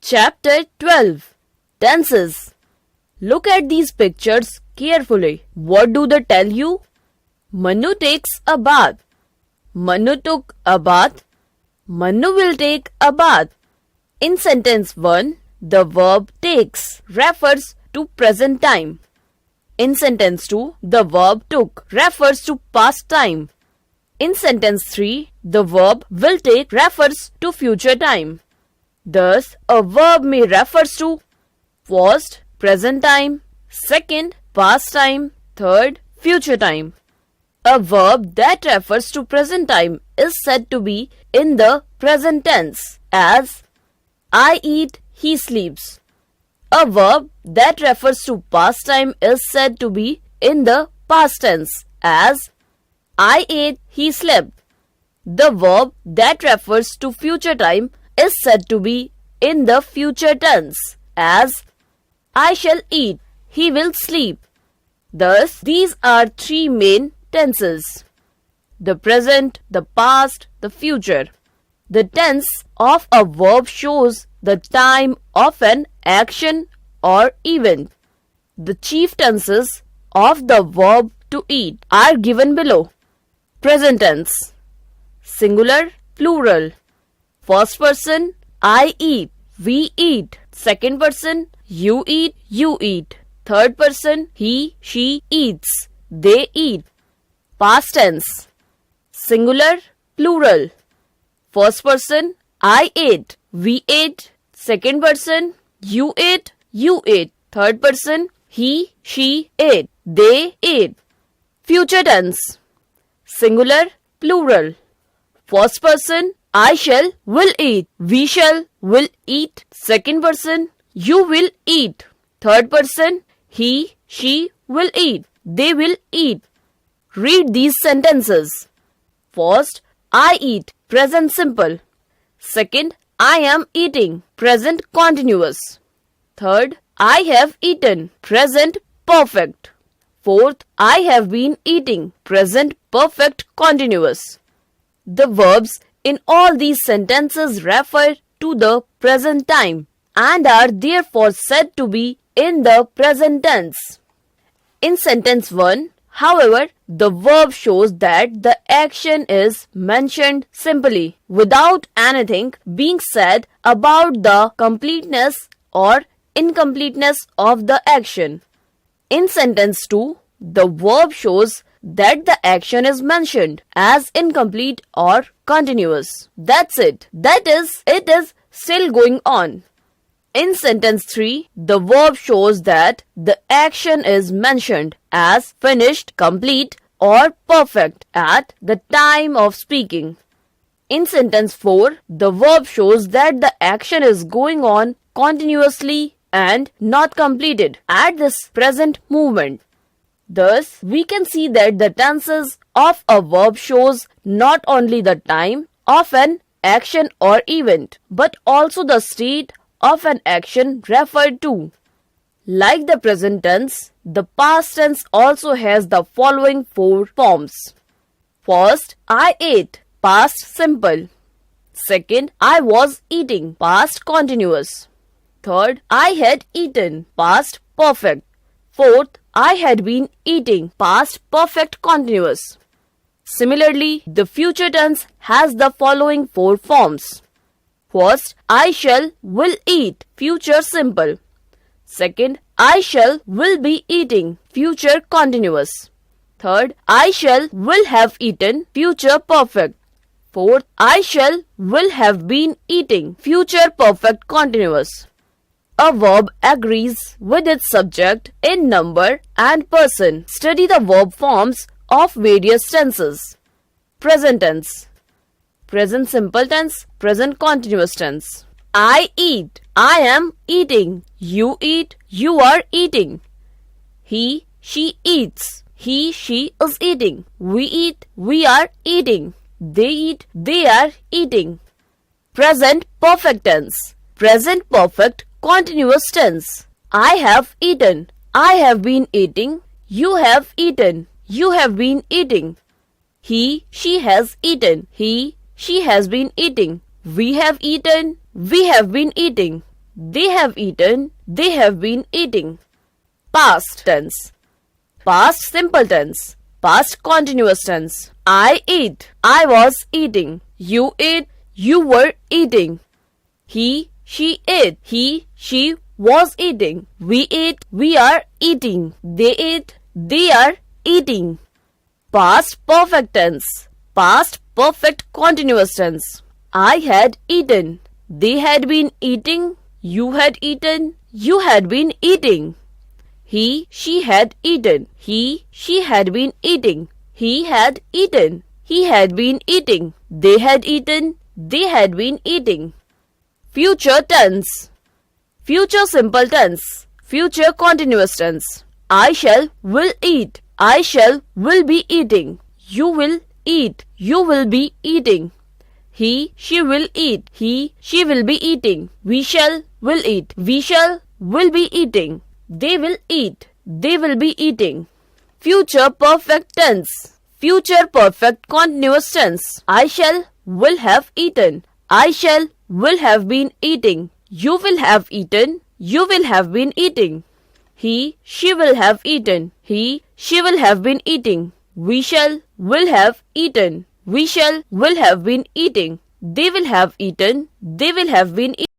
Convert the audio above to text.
Chapter 12 Tenses. Look at these pictures carefully. What do they tell you? Manu takes a bath. Manu took a bath. Manu will take a bath. In sentence 1, the verb takes refers to present time. In sentence 2, the verb took refers to past time. In sentence 3, the verb will take refers to future time. Thus, a verb may refers to first, present time, second, past time, third, future time. A verb that refers to present time is said to be in the present tense as I eat, he sleeps. A verb that refers to past time is said to be in the past tense as I ate, he slept. The verb that refers to future time is said to be in the future tense as I shall eat, he will sleep. Thus, these are three main tenses: the present, the past, the future. The tense of a verb shows the time of an action or event. The chief tenses of the verb to eat are given below. Present tense: singular, plural. First person, I eat, we eat. Second person, you eat, you eat. Third person, he, she eats, they eat. Past tense: singular, plural. First person, I ate, we ate. Second person, you ate, you ate. Third person, he, she ate, they ate. Future tense: singular, plural. First person, I shall, will eat, we shall, will eat. Second person, you will eat. Third person, he, she will eat, they will eat. Read these sentences. First, I eat, present simple. Second, I am eating, present continuous. Third, I have eaten, present perfect. Fourth, I have been eating, present perfect continuous. The verbs in all these sentences refer to the present time and are therefore said to be in the present tense. In sentence 1, however, the verb shows that the action is mentioned simply without anything being said about the completeness or incompleteness of the action. In sentence 2, the verb shows that the action is mentioned as incomplete or continuous. That's it. That is, it is still going on. In sentence 3, the verb shows that the action is mentioned as finished, complete, or perfect at the time of speaking. In sentence 4, the verb shows that the action is going on continuously and not completed at this present moment. Thus, we can see that the tenses of a verb shows not only the time of an action or event, but also the state of an action referred to. Like the present tense, the past tense also has the following four forms. First, I ate, past simple. Second, I was eating, past continuous. Third, I had eaten, past perfect. Fourth, I had been eating, past perfect continuous. Similarly, the future tense has the following four forms. First, I shall, will eat, future simple. Second, I shall, will be eating, future continuous. Third, I shall, will have eaten, future perfect. Fourth, I shall, will have been eating, future perfect continuous. A verb agrees with its subject in number and person. Study the verb forms of various tenses. Present tense: present simple tense, present continuous tense. I eat, I am eating. You eat, you are eating. He, she eats. He, she is eating. We eat, we are eating. They eat, they are eating. Present perfect tense: present perfect continuous tense. I have eaten, I have been eating. You have eaten, you have been eating. He, she has eaten. He, she has been eating. We have eaten, we have been eating. they have eaten, they have been eating. Past tense. Past simple tense. Past continuous tense. I ate, I was eating. You ate, you were eating. He, she ate, he, she was eating. We ate, we are eating. They ate, they are eating. Past perfect tense. Past perfect continuous tense. I had eaten. They had been eating. You had eaten. You had been eating. He, she had eaten. He, she had been eating. He had eaten. He had been eating. They had eaten. They had been eating. Future tense. Future simple tense. Future continuous tense. I shall, will eat. I shall, will be eating. You will eat. You will be eating. He, she will eat. He, she will be eating. We shall, will eat. We shall, will be eating. They will eat. They will be eating. Future perfect tense. Future perfect continuous tense. I shall, will have eaten. I shall, will have been eating. You will have eaten. You will have been eating. He, she will have eaten. He, she will have been eating. We shall, will have eaten. We shall, will have been eating. They will have eaten. They will have been eating.